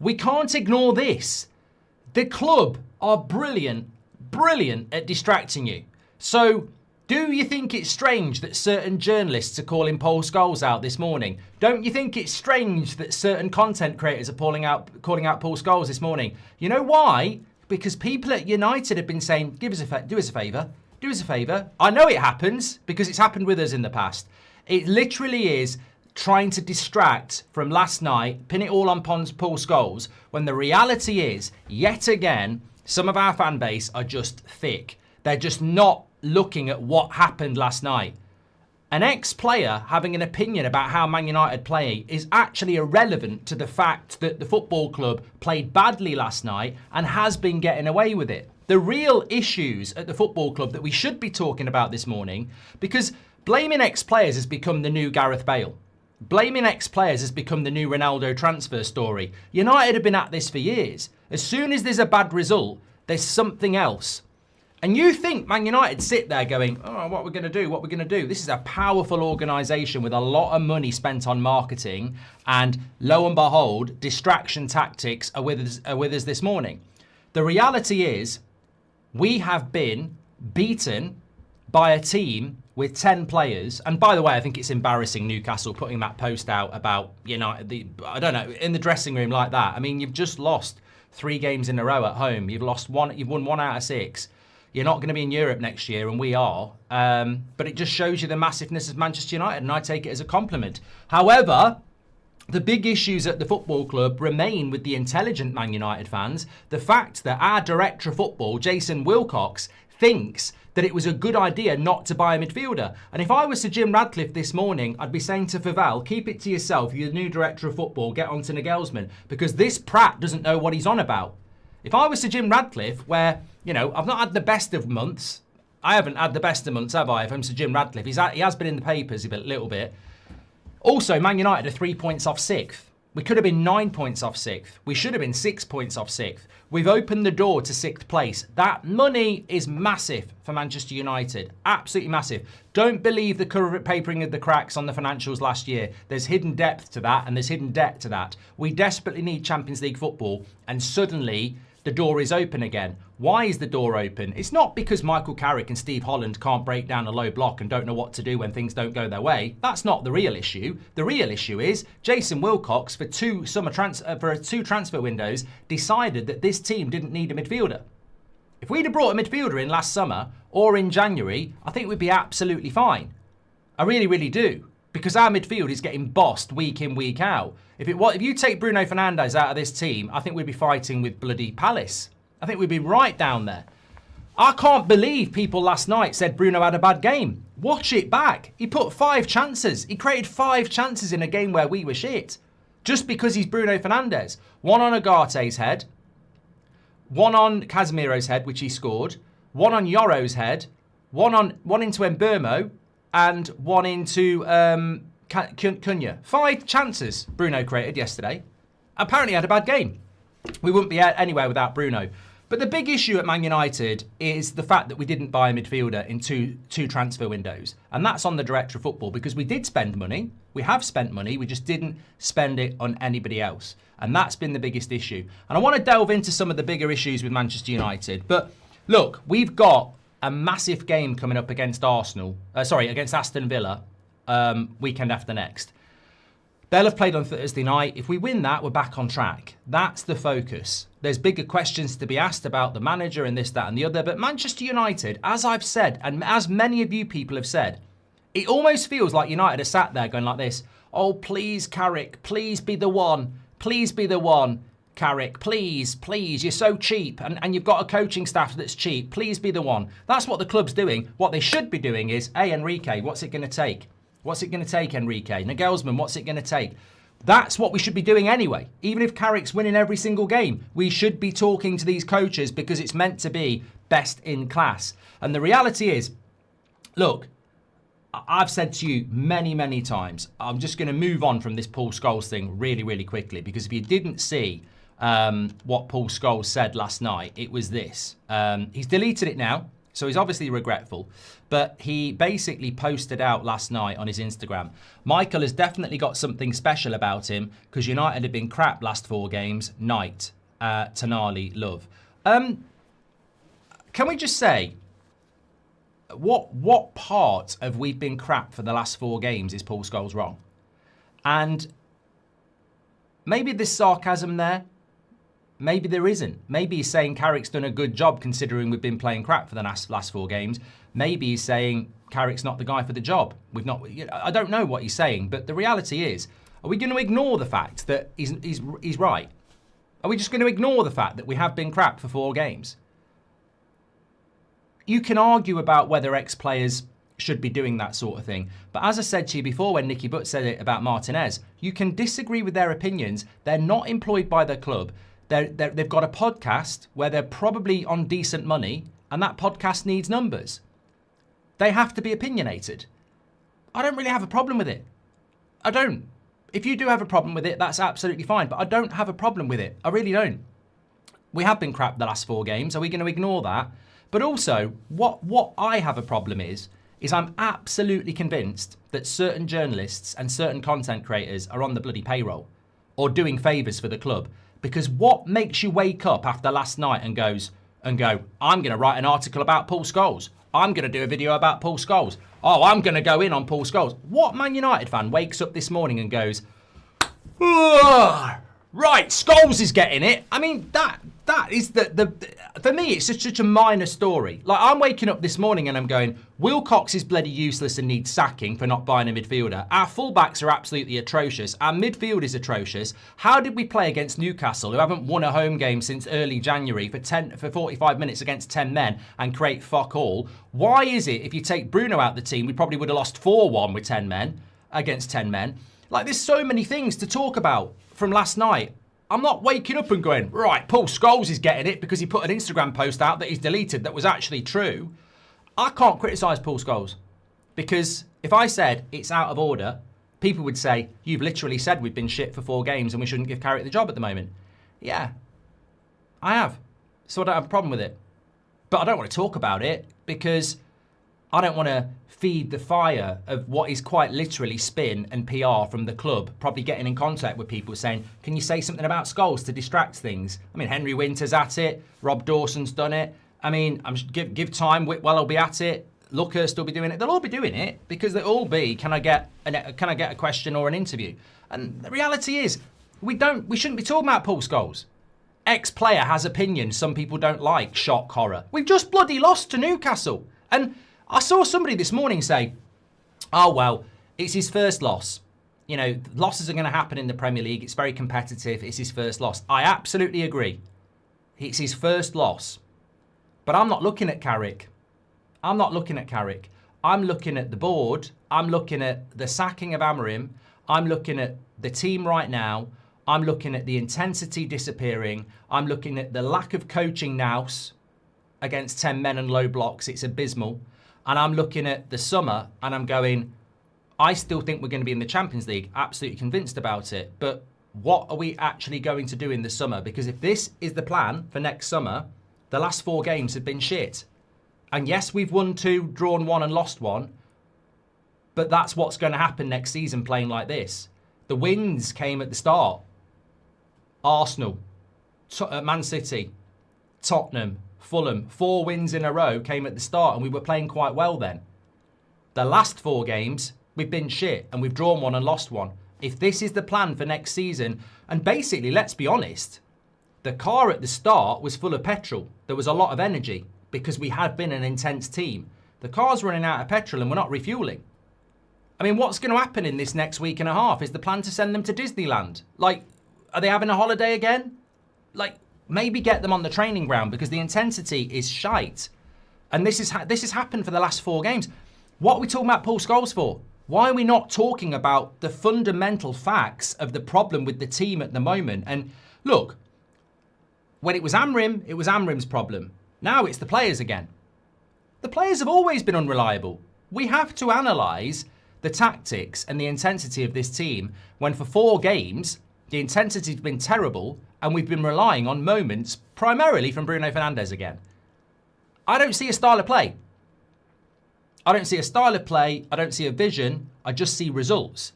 We can't ignore this. The club are brilliant at distracting you. So, do you think it's strange that certain journalists are calling Paul Scholes out this morning? Don't you think it's strange that certain content creators are calling out Paul Scholes this morning? You know why? Because people at United have been saying, do us a favour, do us a favour. I know it happens because it's happened with us in the past. It literally is trying to distract from last night, pin it all on Paul Scholes, when the reality is, yet again, some of our fan base are just thick. They're just not looking at what happened last night. An ex-player having an opinion about how Man United play is actually irrelevant to the fact that the football club played badly last night and has been getting away with it. The real issues at the football club that we should be talking about this morning, because blaming ex-players has become the new Gareth Bale. Blaming ex-players has become the new Ronaldo transfer story. United have been at this for years. As soon as there's a bad result, there's something else. And you think Man United sit there going, oh, what we're going to do, what we're going to do. This is a powerful organisation with a lot of money spent on marketing. And lo and behold, distraction tactics are with us this morning. The reality is, we have been beaten by a team with 10 players. And by the way, I think it's embarrassing Newcastle putting that post out about, I don't know, in the dressing room like that. I mean, you've just lost 3 games in a row at home. You've won 1 out of 6. You're not going to be in Europe next year, and we are. But it just shows you the massiveness of Manchester United, and I take it as a compliment. However, the big issues at the football club remain with the intelligent Man United fans. The fact that our director of football, Jason Wilcox, thinks that it was a good idea not to buy a midfielder. And if I was Sir Jim Radcliffe this morning, I'd be saying to Favel, keep it to yourself. You're the new director of football. Get on to Nagelsmann, because this prat doesn't know what he's on about. If I was Sir Jim Radcliffe, where, I've not had the best of months. I haven't had the best of months, have I? If I'm Sir Jim Radcliffe, he has been in the papers a little bit. Also, Man United are 3 points off 6th. We could have been 9 points off 6th. We should have been 6 points off 6th. We've opened the door to 6th place. That money is massive for Manchester United. Absolutely massive. Don't believe the papering of the cracks on the financials last year. There's hidden depth to that, and there's hidden debt to that. We desperately need Champions League football, and suddenly the door is open again. Why is the door open? It's not because Michael Carrick and Steve Holland can't break down a low block and don't know what to do when things don't go their way. That's not the real issue. The real issue is Jason Wilcox, for two transfer windows, decided that this team didn't need a midfielder. If we'd have brought a midfielder in last summer or in January, I think we'd be absolutely fine. I really, really do. Because our midfield is getting bossed week in, week out. If you take Bruno Fernandes out of this team, I think we'd be fighting with bloody Palace. I think we'd be right down there. I can't believe people last night said Bruno had a bad game. Watch it back. He put 5 chances. He created 5 chances in a game where we were shit. Just because he's Bruno Fernandes. 1 on Agate's head. 1 on Casemiro's head, which he scored. 1 on Yoro's head. 1 into Mbeumo. And 1 into Cunha. 5 chances Bruno created yesterday. Apparently had a bad game. We wouldn't be anywhere without Bruno. But the big issue at Man United is the fact that we didn't buy a midfielder in two transfer windows. And that's on the director of football, because we did spend money. We have spent money. We just didn't spend it on anybody else. And that's been the biggest issue. And I want to delve into some of the bigger issues with Manchester United. But look, we've got a massive game coming up against against Aston Villa, weekend after next. They'll have played on Thursday night. If we win that, we're back on track. That's the focus. There's bigger questions to be asked about the manager and this, that and the other. But Manchester United, as I've said, and as many of you people have said, it almost feels like United are sat there going like this. Oh, please, Carrick, please be the one. Please be the one. Carrick, please, you're so cheap. And you've got a coaching staff that's cheap. Please be the one. That's what the club's doing. What they should be doing is, hey, Enrique, what's it going to take? What's it going to take, Enrique? Nagelsmann, what's it going to take? That's what we should be doing anyway. Even if Carrick's winning every single game, we should be talking to these coaches because it's meant to be best in class. And the reality is, look, I've said to you many, many times, I'm just going to move on from this Paul Scholes thing really, really quickly, because if you didn't see what Paul Scholes said last night, it was this. He's deleted it now. So he's obviously regretful, but he basically posted out last night on his Instagram, Michael has definitely got something special about him because United have been crap last 4 games. Night. Tonali, love. Can we just say, what part of we've been crap for the last 4 games is Paul Scholes wrong? And maybe there's sarcasm there. Maybe there isn't. Maybe he's saying Carrick's done a good job considering we've been playing crap for the last 4 games. Maybe he's saying Carrick's not the guy for the job. I don't know what he's saying, but the reality is, are we going to ignore the fact that he's right? Are we just going to ignore the fact that we have been crap for 4 games? You can argue about whether ex-players should be doing that sort of thing. But as I said to you before when Nicky Butt said it about Martinez, you can disagree with their opinions. They're not employed by their club. They've got a podcast where they're probably on decent money, and that podcast needs numbers. They have to be opinionated. I don't really have a problem with it. I don't. If you do have a problem with it, that's absolutely fine, but I don't have a problem with it. I really don't. We have been crap the last 4 games. Are we going to ignore that? But also, what I have a problem is I'm absolutely convinced that certain journalists and certain content creators are on the bloody payroll or doing favours for the club. Because what makes you wake up after last night and go, I'm going to write an article about Paul Scholes. I'm going to do a video about Paul Scholes. Oh, I'm going to go in on Paul Scholes. What Man United fan wakes up this morning and goes, right, Scholes is getting it? I mean, that is for me, it's just such a minor story. Like, I'm waking up this morning and I'm going, Wilcox is bloody useless and needs sacking for not buying a midfielder. Our fullbacks are absolutely atrocious. Our midfield is atrocious. How did we play against Newcastle, who haven't won a home game since early January, for 45 minutes against 10 men and create fuck all? Why is it, if you take Bruno out the team, we probably would have lost 4-1 with 10 men, against 10 men? Like, there's so many things to talk about from last night. I'm not waking up and going, right, Paul Scholes is getting it because he put an Instagram post out that he's deleted that was actually true. I can't criticise Paul Scholes because if I said it's out of order, people would say, you've literally said we've been shit for 4 games and we shouldn't give Carrick the job at the moment. Yeah, I have. So I don't have a problem with it. But I don't want to talk about it because I don't want to feed the fire of what is quite literally spin and PR from the club, probably getting in contact with people saying, can you say something about Scholes to distract things? I mean, Henry Winter's at it. Rob Dawson's done it. I mean, give time. Whitwell will be at it. Luckhurst will be doing it. They'll all be doing it because they'll all be, can I get a question or an interview? And the reality is, we shouldn't be talking about Paul Scholes. Ex-player has opinions some people don't like. Shock horror. We've just bloody lost to Newcastle. And I saw somebody this morning say, oh, well, it's his first loss. You know, losses are going to happen in the Premier League. It's very competitive. It's his first loss. I absolutely agree. It's his first loss. But I'm not looking at Carrick. I'm not looking at Carrick. I'm looking at the board. I'm looking at the sacking of Amorim. I'm looking at the team right now. I'm looking at the intensity disappearing. I'm looking at the lack of coaching nous against 10 men and low blocks. It's abysmal. And I'm looking at the summer and I'm going, I still think we're going to be in the Champions League. Absolutely convinced about it. But what are we actually going to do in the summer? Because if this is the plan for next summer, the last 4 games have been shit. And yes, we've won 2, drawn 1 and lost 1. But that's what's going to happen next season playing like this. The wins came at the start. Arsenal, Man City, Tottenham, Fulham, 4 wins in a row came at the start and we were playing quite well then. The last 4 games, we've been shit and we've drawn 1 and lost 1. If this is the plan for next season, and basically, let's be honest, the car at the start was full of petrol. There was a lot of energy because we had been an intense team. The car's running out of petrol and we're not refueling. I mean, what's going to happen in this next week and a half? Is the plan to send them to Disneyland? Like, are they having a holiday again? Like, maybe get them on the training ground because the intensity is shite. And this has happened for the last 4 games. What are we talking about Paul Scholes for? Why are we not talking about the fundamental facts of the problem with the team at the moment? And look, when it was Amorim, it was Amorim's problem. Now it's the players again. The players have always been unreliable. We have to analyse the tactics and the intensity of this team when for 4 games, the intensity's been terrible and we've been relying on moments primarily from Bruno Fernandes again. I don't see a style of play. I don't see a style of play. I don't see a vision. I just see results.